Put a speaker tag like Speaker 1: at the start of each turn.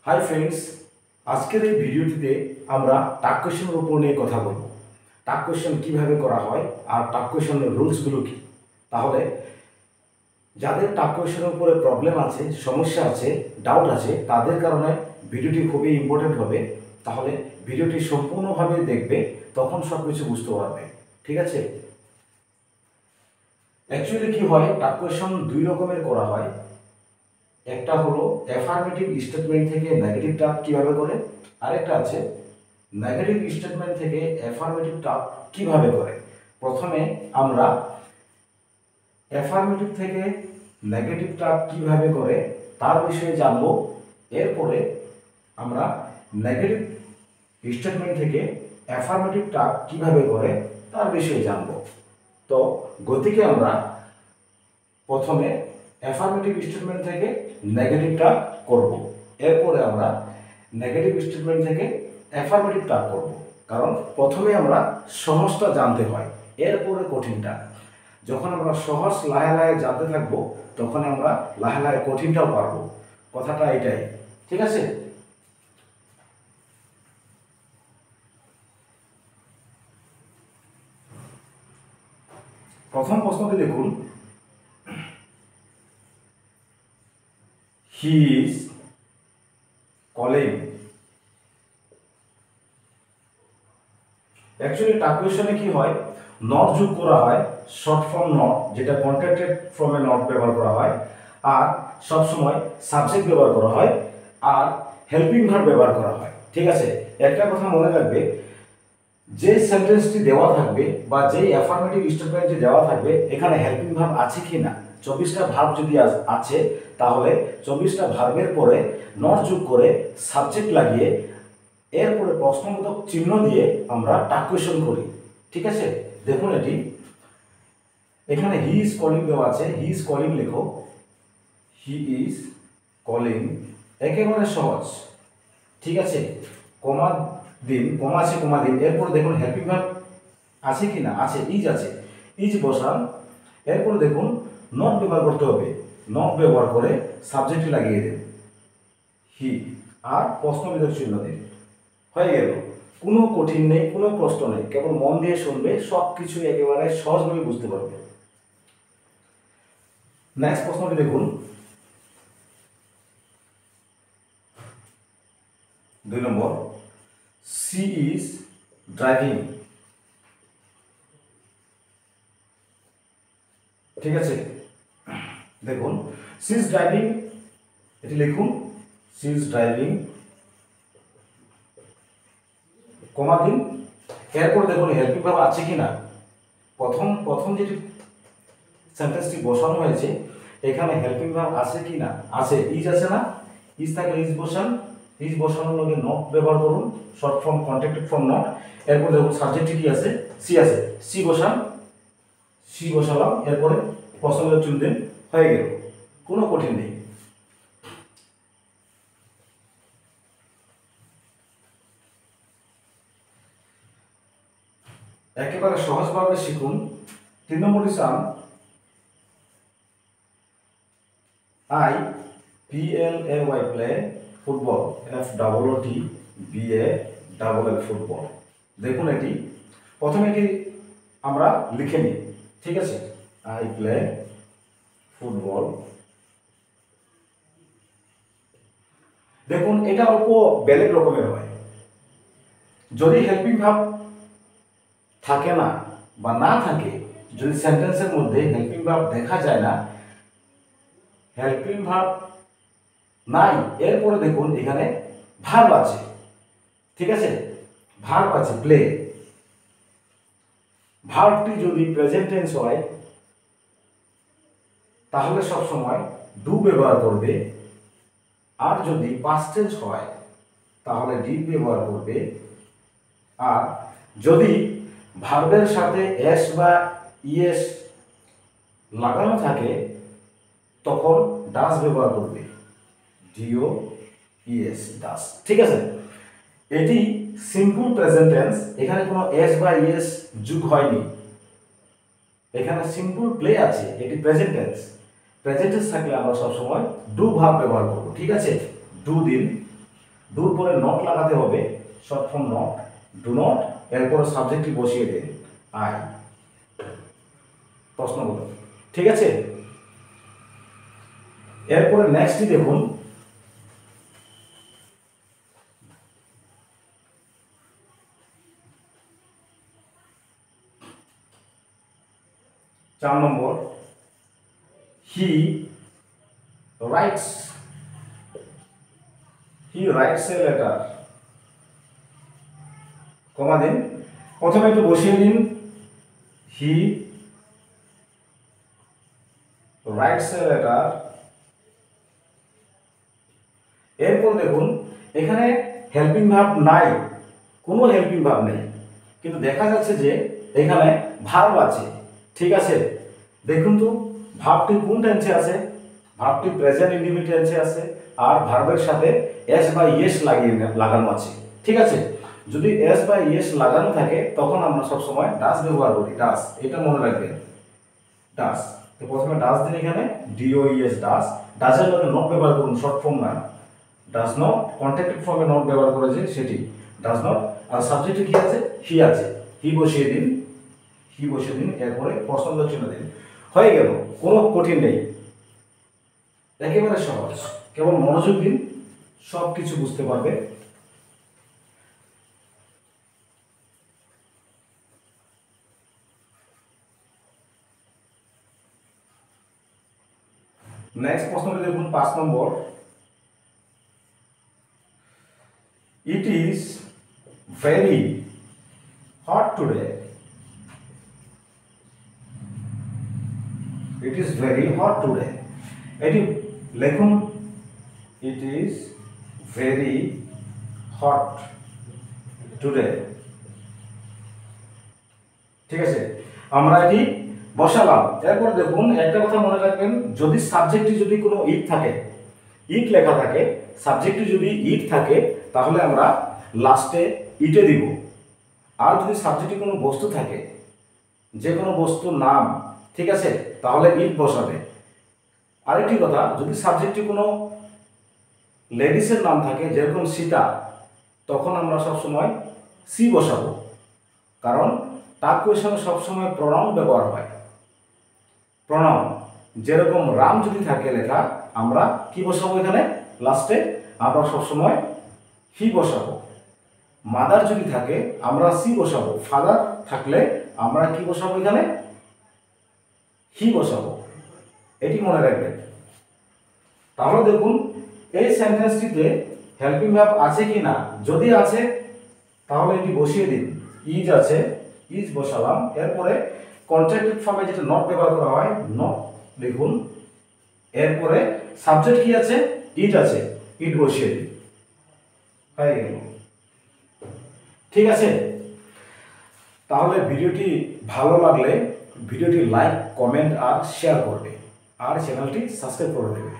Speaker 1: Hi friends, আজকের এই ভিডিওটিতে আমরা টাগ কোয়েশ্চেনের উপর নিয়ে কথা বলব। টাগ কোয়েশ্চেন কীভাবে করা হয় আর টাগ কোয়েশ্চেনের রুলসগুলো কী। তাহলে যাদের টাগ কোয়েশ্চেনের উপরে প্রবলেম আছে, সমস্যা আছে, ডাউট আছে, তাদের কারণে ভিডিওটি খুবই ইম্পর্টেন্ট হবে। তাহলে ভিডিওটি সম্পূর্ণভাবে দেখবে, তখন সব কিছু বুঝতে পারবে। ঠিক আছে? অ্যাকচুয়ালি কী হয়, টাগ কোয়েশ্চেন দুই রকমের করা হয়। একটা হলো অ্যাফার্মেটিভ স্টেটমেন্ট থেকে নেগেটিভ টাগ কিভাবে করে, আরেকটা আছে নেগেটিভ স্টেটমেন্ট থেকে অ্যাফার্মেটিভ টাগ কিভাবে করে। প্রথমে আমরা অ্যাফার্মেটিভ থেকে নেগেটিভ টাগ কিভাবে করে তার বিষয়ে জানব। এরপরে আমরা নেগেটিভ স্টেটমেন্ট থেকে অ্যাফার্মেটিভ টাগ কিভাবে করে তার বিষয়ে জানব। তো গতিকে আমরা প্রথমে অ্যাফার্মেটিভ স্টেটমেন্ট থেকে নেগেটিভ টাগ করব, এরপরে আমরা নেগেটিভ স্টেটমেন্ট থেকে অ্যাফার্মেটিভ টাগ করব। কারণ প্রথমে আমরা সহজটা জানতে হয়, এরপরে কঠিনটা। যখন আমরা সহজ লাহে লাহে জানতে থাকবো, তখন আমরা লাহে লাহে কঠিনটাও পারবো। কথাটা এটাই। ঠিক আছে? প্রথম প্রশ্নটি দেখুন, হি ইজ কলিং। অ্যাকচুয়ালি টাগ কোয়েশ্চনে কি হয়, নট যোগ করা হয়, শর্ট ফর্ম নট, যেটা কন্ট্রাক্টেড ফর্মে নট ব্যবহার করা হয়, আর সবসময় সাবজেক্ট ব্যবহার করা হয়, আর হেল্পিং ভার্ব ব্যবহার করা হয়। ঠিক আছে? একটা কথা মনে রাখবে, যে সেন্টেন্সটি দেওয়া থাকবে বা যে অ্যাফার্মেটিভ স্টেটমেন্টটি দেওয়া থাকবে, এখানে হেল্পিং ভার্ব আছে কি না। 24টা ভার্ব যদি আছে, তাহলে 24টা ভার্বের পরে নট যোগ করে সাবজেক্ট লাগিয়ে এরপরে প্রশ্নবোধক চিহ্ন দিয়ে আমরা টাগ কোয়েশ্চন করি। ঠিক আছে? দেখুন, এখানে হি ইজ কলিং দেওয়া আছে, হি ইজ কলিং লেখো, হি ইজ কলিং, একেবারে সহজ। ঠিক আছে? কমা দিন, কমা আছে, কমা দিন, এরপরে দেখুন হেল্পিং ভার্ব আছে কি না, আছে, ইজ আছে, ইজ বসান, এরপরে দেখুন নট ব্যবহার করতে হবে, নট ব্যবহার করে সাবজেক্টে লাগিয়ে দিন হি, আর প্রশ্নবোধক চিহ্ন দিন। হয়ে গেল। কোনো কঠিন নেই, কোনো কষ্ট নেই, কেবল মন দিয়ে শুনবে, সব কিছু একেবারে সহজভাবে বুঝতে পারবে। নেক্সট প্রশ্নটি দেখুন, 2 নম্বর, সি ইজ ড্রাইভিং। ঠিক আছে? দেখুন, সি ইজ ড্রাইভিং, এটি লিখুন, সি ইজ ড্রাইভিং, কমা দিন, এরপর দেখুন হেল্পিং ভার্ব আছে কি না। প্রথম যেটি সেন্টেন্সটি বসানো হয়েছে, এখানে হেল্পিং ভার্ব আছে কি না, আছে, ইজ আছে না, ইজ থাকলে ইজ বসান, ইজ বসানোর লগে নট ব্যবহার করুন, short form contracted form not, এরপর দেখুন সাবজেক্টে কি আছে, সি আছে, সি বসান, সি বসালাম, এরপরে প্রশ্নবোধক চিহ্ন দিন, হয়ে গেল। কোনো কঠিন নেই। একেবারে সহজভাবে শিখুন। 3 নম্বরটি চান, I PLAY play football, FOOTBALL football. দেখুন, এটি প্রথমে এটি আমরা লিখে নিই। ঠিক আছে? I play football. দেখুন, এটা অল্প বেলেগ রকমের হয়। যদি হেল্পিং ভার্ব থাকে না বা না থাকে, যদি সেন্টেন্সের মধ্যে হেল্পিং ভার্ব দেখা যায় না, হেল্পিং ভার্ব নাই, এরপরে দেখুন এখানে ভার্ব আছে। ঠিক আছে? ভার্ব আছে, প্লে। ভার্বটি যদি প্রেজেন্ট টেন্স হয়, তাহলে সব সময় ডু ব্যবহার করবে, আর যদি পাস্ট টেন্স হয়, তাহলে ডিড ব্যবহার করবে, আর যদি ভার্বের সাথে এস বা ইএস লাগানো থাকে, তখন ডাস ব্যবহার করবে, DOES, ডাস। ঠিক আছে? এটি সিম্পল প্রেজেন্ট টেন্স, এখানে কোনো এস বা ইএস যোগ হয়নি, এখানে সিম্পল প্লে আছে, এটি প্রেজেন্ট টেন্স। প্রেজেন্ট টেন্স থাকলে আমরা সবসময় ডু ভার্ব ব্যবহার করব। ঠিক আছে? ডু দিন, ডুর পরে নট লাগাতে হবে, short form not, do not, এরপরে সাবজেক্টটি বসিয়ে দিন আই। প্রশ্নগুলো ঠিক আছে। এরপরে নেক্সটটি দেখুন, চার নম্বর, হি রাইটস এ লেটার, কমা দিন, প্রথমে একটু বসিয়ে দিন হি রাইটস এ লেটার। এরপর দেখুন এখানে হেল্পিং ভার্ব নাই, কোনো হেল্পিং ভার্ব নেই, কিন্তু দেখা যাচ্ছে যে এখানে ভার্ব আছে। ঠিক আছে, দেখুন তো ভার্বটি কোন টেন্সে আছে, ভার্বটি প্রেজেন্ট ইন্ডিফিনিট টেন্সে আছে, আর ভার্বের সাথে এস বা ইয়েস লাগানো আছে। ঠিক আছে, যদি এস বা ইয়েস লাগানো থাকে তখন আমরা সবসময় ডাস ব্যবহার করি, ডাস, এটা মনে রাখবেন, ডাস। তো প্রথমে ডাস দিন, এখানে ডিওইএস ডাস, ডাসের মধ্যে নট ব্যবহার করুন, শর্ট ফর্ম না, ডাজ নট, কন্ট্রাক্টিভ ফর্মে নট ব্যবহার করেছে সেটি ডাজ নট, আর সাবজেক্টে কি আছে, হি আছে, হি বসিয়ে দিন, হি বসিয়ে দিন, এরপরে প্রশ্নবোধক চিহ্ন দিন, হয়ে গেল, কোনো কঠিন নেই, একেবারে সহজ, কেবল মনোযোগ দিন, সব কিছু বুঝতে পারবে। নেক্সট প্রশ্নটি দেখুন 5 নম্বর, it is very hot today, it is very hot today, এটি লিখুন, it is very hot today. ঠিক আছে, আমরা এটি বসালাম। এরপর দেখুন একটা কথা মনে রাখবেন, যদি সাবজেক্টে যদি কোনো ইট থাকে, ইট লেখা থাকে, সাবজেক্টে যদি ইট থাকে তাহলে আমরা লাস্টে ইটে দিব, আর যদি সাবজেক্টে কোনো বস্তু থাকে, যে কোনো বস্তুর নাম, ঠিক আছে, তাহলে ইট বসাবে। আরেকটি কথা, যদি সাবজেক্টে কোনো লেডিসের নাম থাকে, যেরকম সীতা, তখন আমরা সবসময় সি বসাবো, কারণ তার কোয়েশনে সবসময় প্রনাউন ব্যবহার হয়, প্রনাউন, যেরকম রাম যদি থাকে লেখা, আমরা কি বসাবো এখানে লাস্টে, আমরা সবসময় হি বসাবো। মাদার যদি থাকে আমরা সি বসাবো, ফাদার থাকলে আমরা কি বসাবো এখানে, হি বসাবো, এটি মনে রাখবেন। তাহলে দেখুন এই সেন্টেন্সটিতে হেল্পিং ভার্ব আছে কি না, যদি আছে তাহলে এটি বসিয়ে দিন, ইজ আছে, ইজ বসালাম, এরপরে কন্ট্রাক্টিভ ফর্মে যেটা নট ব্যবহার করা হয়, নট লিখুন, এরপরে সাবজেক্ট কি আছে, ইট আছে, ইট বসিয়ে দিন, হয়ে গেল। ঠিক আছে, তাহলে ভিডিওটি ভালো লাগলে ভিডিওটি লাইক, কমেন্ট আর শেয়ার করবে, আর চ্যানেলটি সাবস্ক্রাইব করে দেবে।